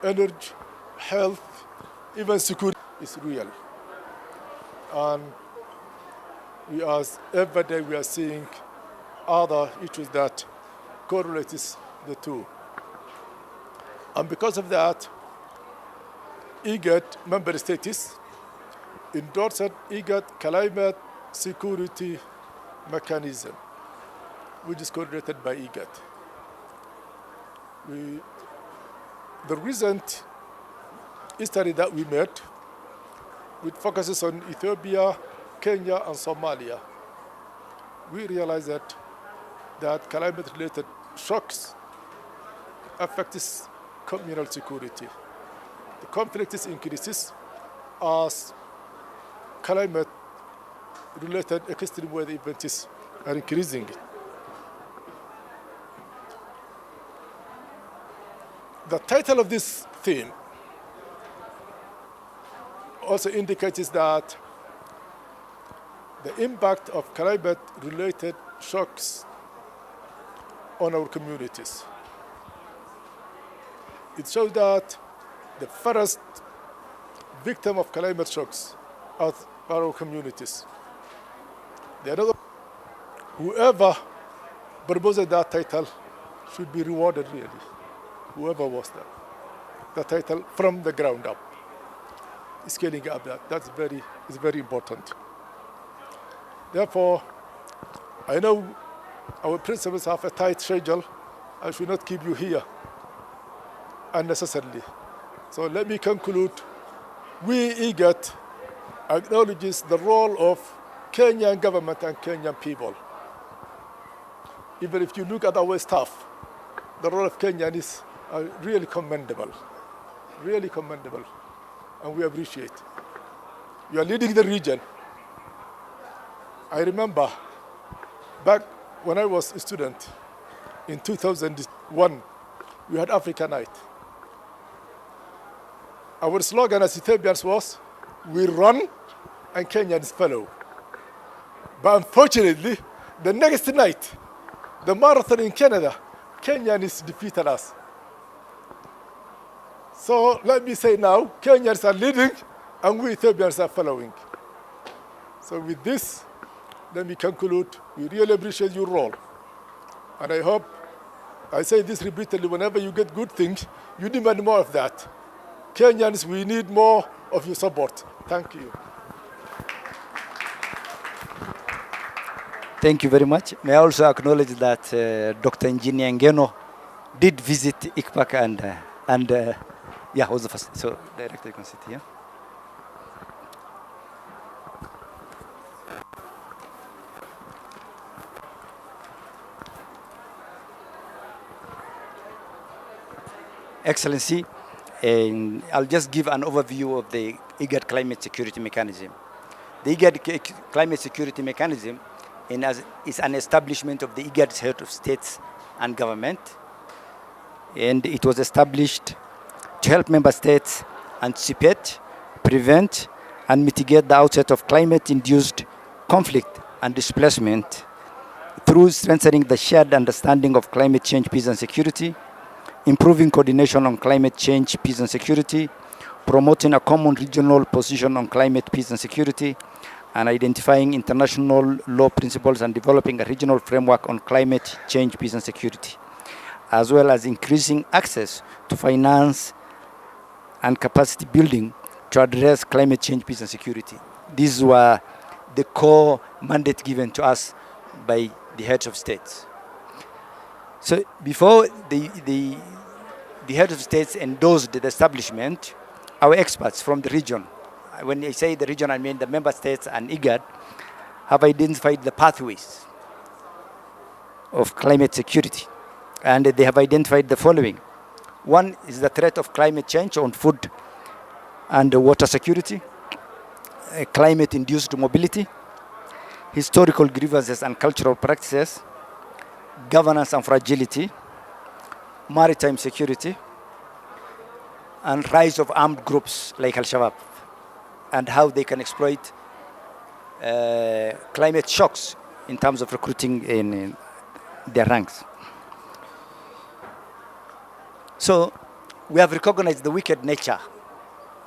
energy, health, even security is real. And every day we are seeing other issues that correlate the two. And because of that, IGAD member states endorsed IGAD climate security mechanism, which is coordinated by IGAD. The recent study that we made, which focuses on Ethiopia, Kenya, and Somalia, we realized that climate-related shocks affect communal security. The conflict increases as climate-related extreme weather events are increasing. The title of this theme also indicates that the impact of climate-related shocks on our communities. It shows that the first victim of climate shocks are our communities. Whoever proposed that title should be rewarded, really. Whoever was that. The title from the ground up. Scaling up that's very important. Therefore, I know our principals have a tight schedule. I should not keep you here unnecessarily. So let me conclude. We, IGAD, acknowledges the role of Kenyan government and Kenyan people. Even if you look at our staff, the role of Kenyan is really commendable, and we appreciate. You are leading the region. I remember back when I was a student in 2001, we had Africa Night. Our slogan as Ethiopians was, we run and Kenyans follow. But unfortunately, the next night, the marathon in Canada, Kenyans defeated us. So let me say now, Kenyans are leading and we Ethiopians are following. So with this, let me conclude. We really appreciate your role. And I hope, I say this repeatedly, whenever you get good things, you demand more of that. Kenyans, we need more of your support. Thank you. Thank you very much. May I also acknowledge that Dr. Engineer Ngeno did visit ICPAC and was the first. So, Director, you can sit here. Excellency, I'll just give an overview of the IGAD climate security mechanism. The IGAD climate security mechanism is an establishment of the IGAD's head of states and government, and it was established to help member states anticipate, prevent, and mitigate the outset of climate-induced conflict and displacement through strengthening the shared understanding of climate change, peace, and security, improving coordination on climate change, peace, and security, promoting a common regional position on climate, peace, and security, and identifying international law principles and developing a regional framework on climate change, peace, and security, as well as increasing access to finance and capacity building to address climate change, peace, and security. These were the core mandate given to us by the heads of states. So before the head of states endorsed the establishment, our experts from the region, when I say the region, I mean the member states and IGAD, have identified the pathways of climate security. And they have identified the following. One is the threat of climate change on food and water security, climate-induced mobility, historical grievances and cultural practices, governance and fragility, maritime security, and rise of armed groups like Al-Shabaab, and how they can exploit climate shocks in terms of recruiting in their ranks. So we have recognized the wicked nature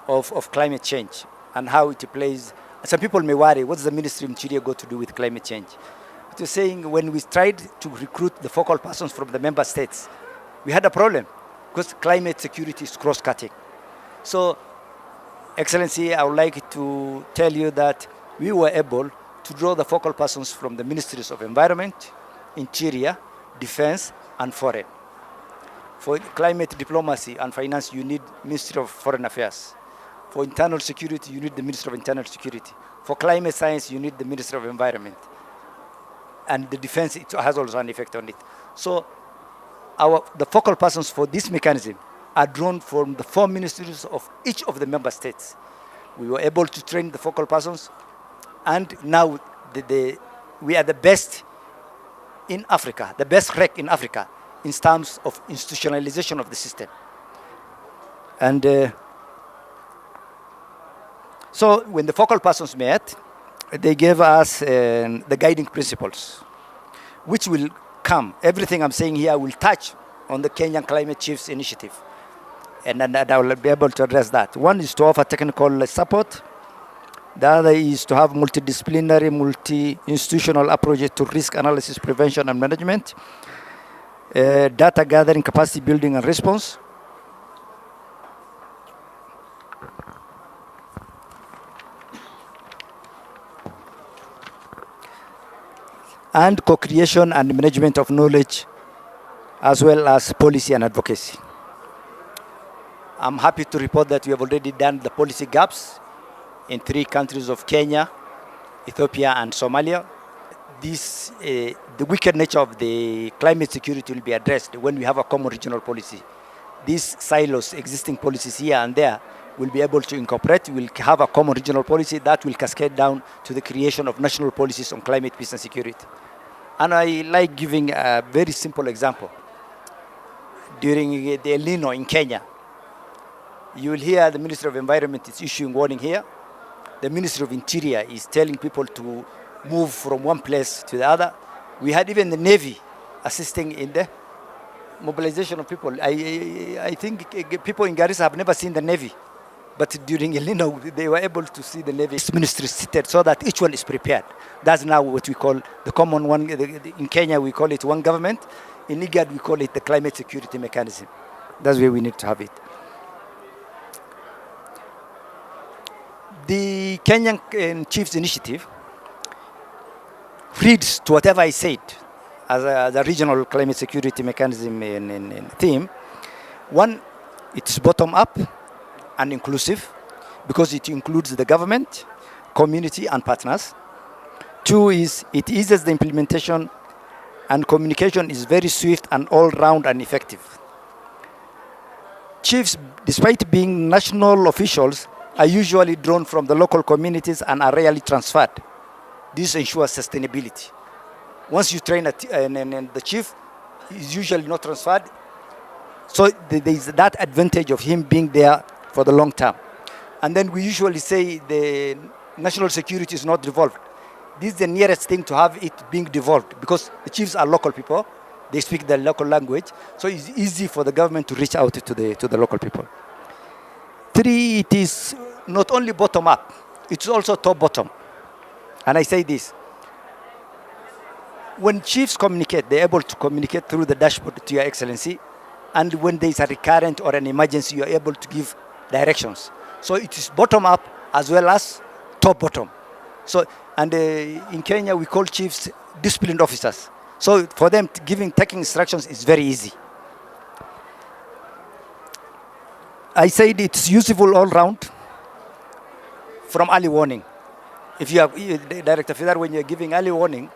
of climate change and how it plays. Some people may worry, what's the Ministry of Interior got to do with climate change? But you're saying when we tried to recruit the focal persons from the member states, we had a problem because climate security is cross-cutting. So, Excellency, I would like to tell you that we were able to draw the focal persons from the Ministries of Environment, Interior, Defense, and Foreign. For climate diplomacy and finance, you need Ministry of Foreign Affairs. For internal security, you need the Ministry of Internal Security. For climate science, you need the Ministry of Environment. And the defense, it has also an effect on it. So the focal persons for this mechanism are drawn from the 4 ministries of each of the member states. We were able to train the focal persons, and now we are the best in Africa, the best rec in Africa in terms of institutionalization of the system. And so when the focal persons met, they gave us the guiding principles, which will come. Everything I'm saying here will touch on the Kenyan Climate Chiefs Initiative. And I will be able to address that. One is to offer technical support. The other is to have multidisciplinary, multi-institutional approaches to risk analysis, prevention, and management, data gathering, capacity building, and response. And co-creation and management of knowledge, as well as policy and advocacy. I'm happy to report that we have already done the policy gaps in 3 countries of Kenya, Ethiopia, and Somalia. The wicked nature of the climate security will be addressed when we have a common regional policy. These silos, existing policies here and there, will be able to incorporate. We'll have a common regional policy that will cascade down to the creation of national policies on climate, peace, and security. And I like giving a very simple example. During the El Nino in Kenya, you will hear the Ministry of Environment is issuing warning here. The Ministry of Interior is telling people to move from one place to the other. We had even the Navy assisting in the mobilization of people. I think people in Garissa have never seen the Navy, but during El Nino, they were able to see the Navy ministry seated so that each one is prepared. That's now what we call the common one. In Kenya, we call it one government. In IGAD, we call it the climate security mechanism. That's where we need to have it. The Kenyan Chiefs Initiative reads to whatever I said as a regional climate security mechanism in theme. One, it's bottom up and inclusive because it includes the government, community, and partners. 2 is it eases the implementation and communication is very swift and all-round and effective. Chiefs, despite being national officials, are usually drawn from the local communities and are rarely transferred. This ensures sustainability. Once you train the chief, is usually not transferred. So there is that advantage of him being there for the long term. And then we usually say the national security is not devolved. This is the nearest thing to have it being devolved because the chiefs are local people. They speak the local language. So it's easy for the government to reach out to the local people. 3, it is not only bottom up, it's also top bottom. And I say this, when chiefs communicate, they're able to communicate through the dashboard to Your Excellency. And when there is a recurrent or an emergency, you're able to give directions. So it is bottom up as well as top bottom. So, and in Kenya, we call chiefs disciplined officers. So for them, taking instructions is very easy. I said it's useful all round from early warning. If you have, Director Fidar, when you're giving early warning,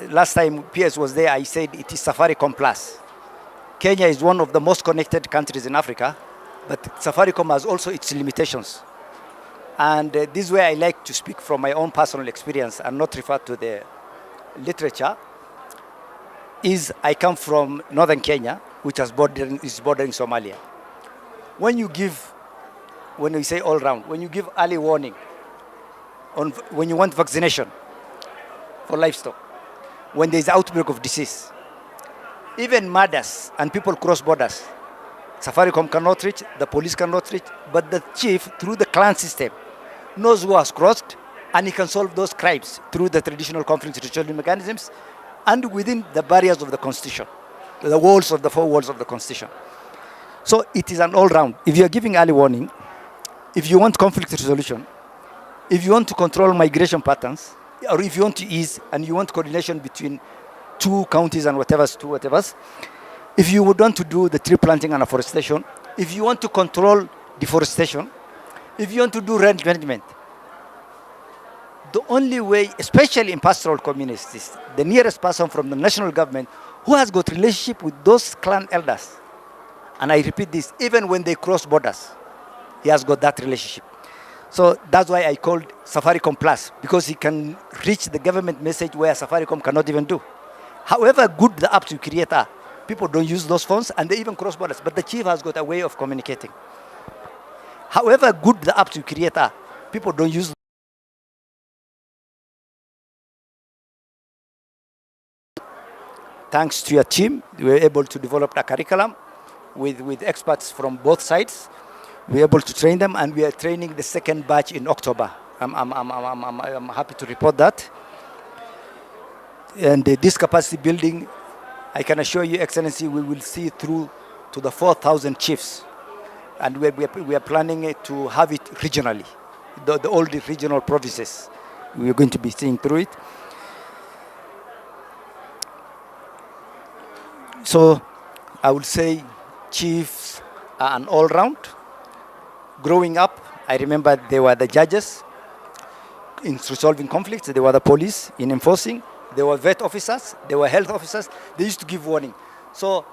last time PS was there, I said it is Safaricom Plus. Kenya is one of the most connected countries in Africa, but Safaricom has also its limitations. And this is where I like to speak from my own personal experience and not refer to the literature, is I come from northern Kenya, which is bordering Somalia. When we say all round, when you give early warning, when you want vaccination for livestock, when there is outbreak of disease, even murders and people cross borders, Safaricom cannot reach, the police cannot reach, but the chief, through the clan system, knows who has crossed, and he can solve those crimes through the traditional conflict resolution mechanisms and within the barriers of the Constitution, the walls of the four walls of the Constitution. So it is an all-round. If you are giving early warning, if you want conflict resolution, if you want to control migration patterns, or if you want to ease and you want coordination between two counties and whatever's, if you would want to do the tree planting and afforestation, if you want to control deforestation, if you want to do rent management, the only way, especially in pastoral communities, the nearest person from the national government who has got relationship with those clan elders, and I repeat this, even when they cross borders, he has got that relationship. So that's why I called Safaricom Plus, because he can reach the government message where Safaricom cannot even do. However good the apps you create are, people don't use those phones and they even cross borders, but the chief has got a way of communicating. However good the apps you create are, people don't use. Thanks to your team, we were able to develop a curriculum with experts from both sides. We were able to train them, and we are training the second batch in October. I'm happy to report that. And this capacity building, I can assure you, Excellency, we will see through to the 4,000 chiefs. And we are planning to have it regionally, all the regional provinces. We are going to be seeing through it. So I would say chiefs are an all-round. Growing up, I remember they were the judges in resolving conflicts, they were the police in enforcing, they were vet officers, they were health officers, they used to give warning. So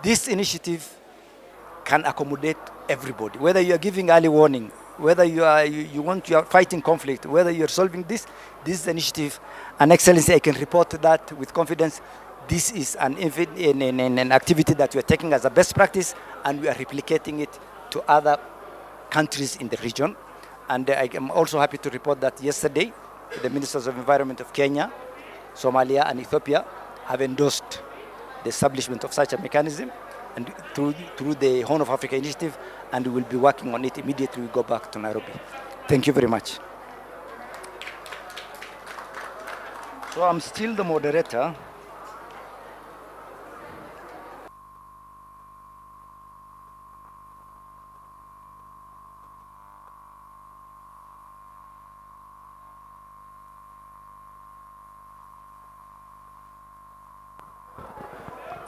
this initiative can accommodate everybody, whether you are giving early warning, whether you are fighting conflict, whether you are solving this initiative, and Excellency, I can report that with confidence. This is an activity that we are taking as a best practice, and we are replicating it to other countries in the region. And I am also happy to report that yesterday, the Ministers of Environment of Kenya, Somalia, and Ethiopia have endorsed the establishment of such a mechanism, and through the Horn of Africa initiative, and we will be working on it immediately we go back to Nairobi. Thank you very much. So I'm still the moderator.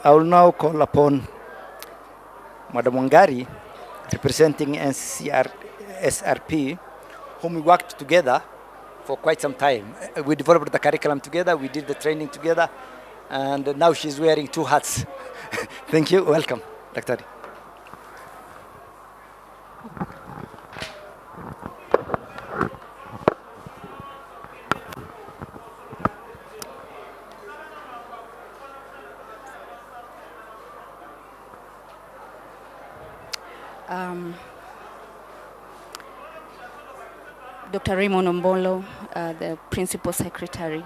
I will now call upon Madam Wangari, representing SRP, whom we worked together for quite some time. We developed the curriculum together, we did the training together, and now she's wearing two hats. Thank you, welcome, Dr. Dr. Raymond Ombolo, the Principal Secretary,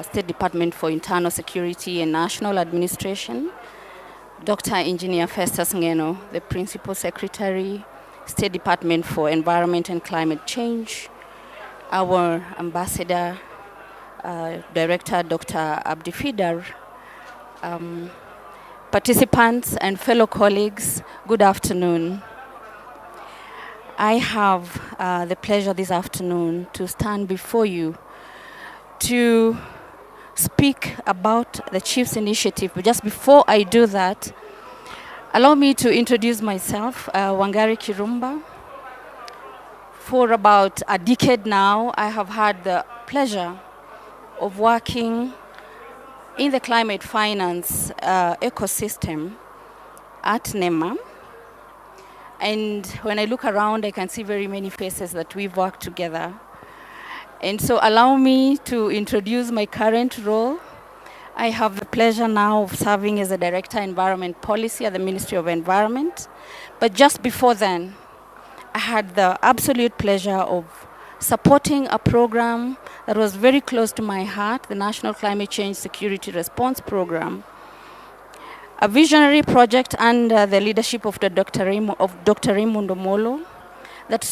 State Department for Internal Security and National Administration. Dr. Engineer Festus Ngeno, the Principal Secretary, State Department for Environment and Climate Change. Our Ambassador, Director Dr. Abdi Fidar, participants and fellow colleagues, good afternoon. I have the pleasure this afternoon to stand before you to speak about the Chief's Initiative. But just before I do that, allow me to introduce myself, Wangari Kirumba. For about a decade now, I have had the pleasure of working in the climate finance ecosystem at NEMA. And when I look around, I can see very many faces that we've worked together. And so allow me to introduce my current role. I have the pleasure now of serving as a Director Environment Policy at the Ministry of Environment. But just before then, I had the absolute pleasure of supporting a program that was very close to my heart, the National Climate Change Security Response Program. a visionary project under the leadership of Dr. Raimundo Molo that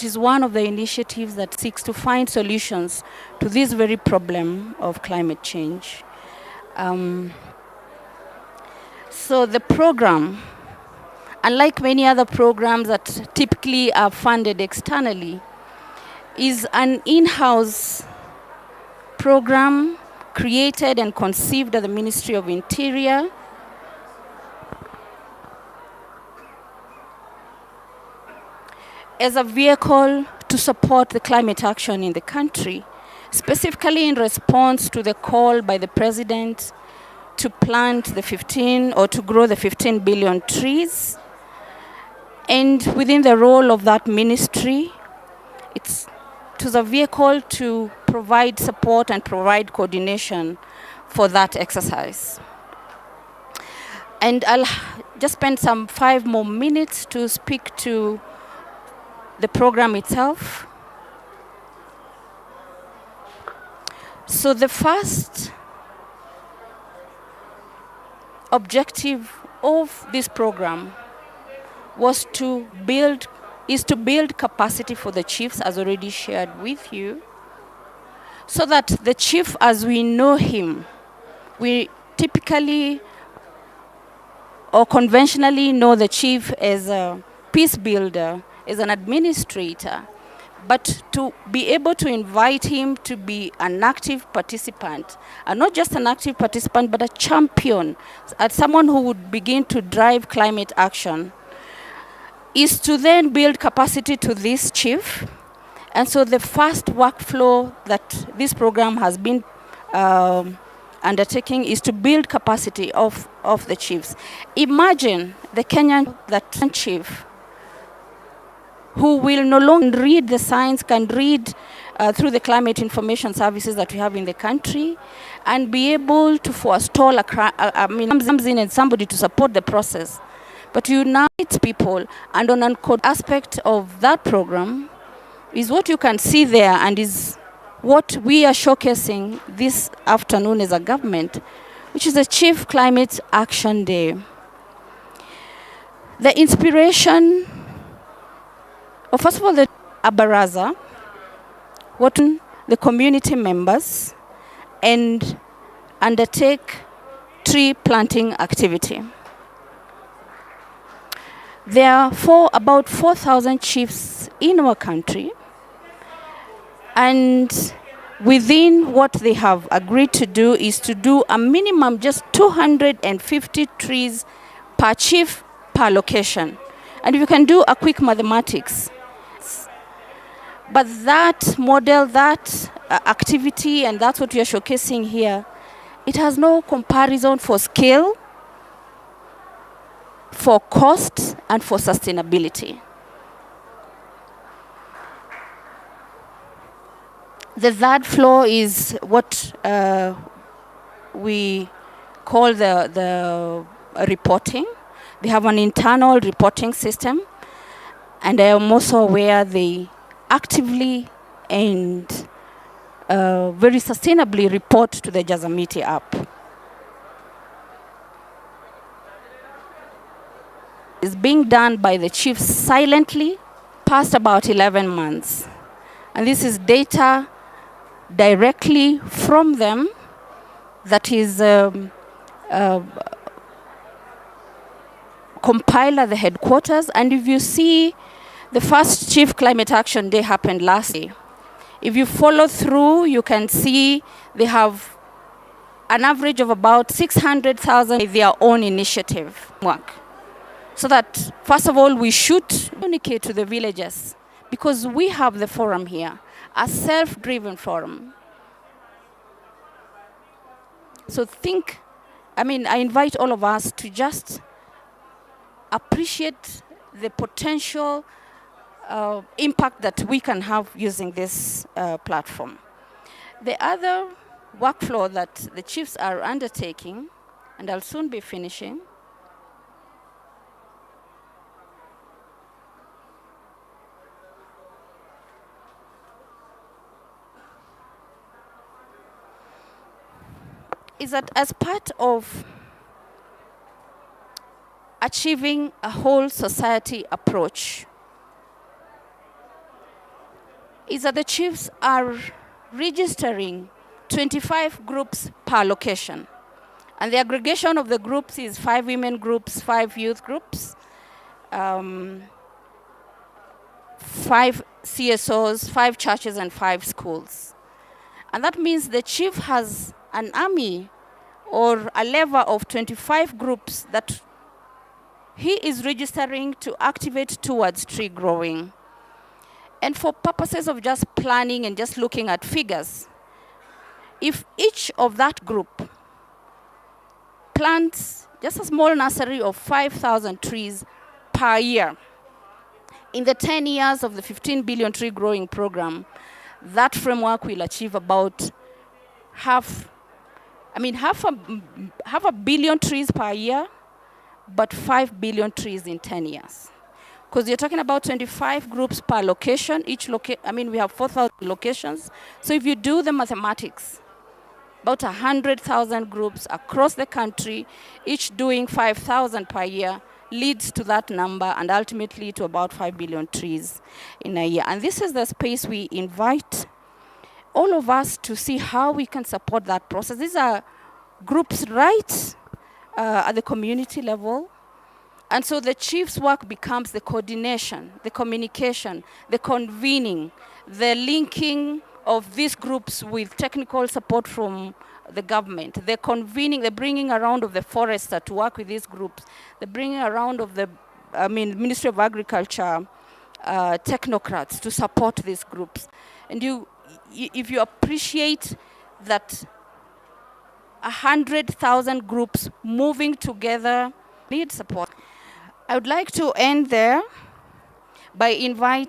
is one of the initiatives that seeks to find solutions to this very problem of climate change. So the program, unlike many other programs that typically are funded externally, is an in-house program created and conceived at the Ministry of Interior as a vehicle to support the climate action in the country, specifically in response to the call by the President to plant the 15 or to grow the 15 billion trees. And within the role of that ministry, it was a vehicle to provide support and provide coordination for that exercise. And I'll just spend some 5 more minutes to speak to the program itself. So the first objective of this program is to build capacity for the chiefs, as already shared with you, so that the chief, as we know him, we typically or conventionally know the chief as a peace builder, as an administrator, but to be able to invite him to be an active participant, and not just an active participant, but a champion, as someone who would begin to drive climate action, is to then build capacity to this chief. And so the first workflow that this program has been undertaking is to build capacity of the chiefs. Imagine the Kenyan chief who will no longer read the signs, can read through the climate information services that we have in the country, and be able to forestall comes in and somebody to support the process, but unite people. And on an aspect of that program is what you can see there, and is what we are showcasing this afternoon as a government, which is the Chief Climate Action Day. The inspiration, first of all, the Abaraza, what the community members, and undertake tree planting activity. There are about 4,000 chiefs in our country, and within what they have agreed to do is to do a minimum just 250 trees per chief per location. And you can do a quick mathematics. But that model, that activity, and that's what we are showcasing here, it has no comparison for scale, for cost, and for sustainability. The third floor is what we call the reporting. They have an internal reporting system, and I am also aware they actively and very sustainably report to the Jazamiti app. It's being done by the chiefs silently past about 11 months. And this is data directly from them that is compiled at the headquarters. And if you see, the first Chief Climate Action Day happened last year. If you follow through, you can see they have an average of about 600,000 in their own initiative work. So that, first of all, we should communicate to the villagers, because we have the forum here, a self-driven forum. So I invite all of us to just appreciate the potential impact that we can have using this platform. The other workflow that the chiefs are undertaking, and I'll soon be finishing, is that as part of achieving a whole society approach is that the chiefs are registering 25 groups per location. And the aggregation of the groups is 5 women groups, 5 youth groups, 5 CSOs, 5 churches, and 5 schools. And that means the chief has an army or a level of 25 groups that he is registering to activate towards tree growing. And for purposes of just planning and just looking at figures, if each of that group plants just a small nursery of 5,000 trees per year, in the 10 years of the 15 billion tree growing program, that framework will achieve about half a billion trees per year, but 5 billion trees in 10 years. Because you're talking about 25 groups per location. We have 4,000 locations. So if you do the mathematics, about 100,000 groups across the country, each doing 5,000 per year, leads to that number and ultimately to about 5 billion trees in a year. And this is the space we invite all of us to see how we can support that process. These are groups right at the community level. And so the chief's work becomes the coordination, the communication, the convening, the linking of these groups with technical support from the government, the convening, the bringing around of the forester to work with these groups, the bringing around of the Ministry of Agriculture technocrats to support these groups. And if you appreciate that 100,000 groups moving together need support. I would like to end there by inviting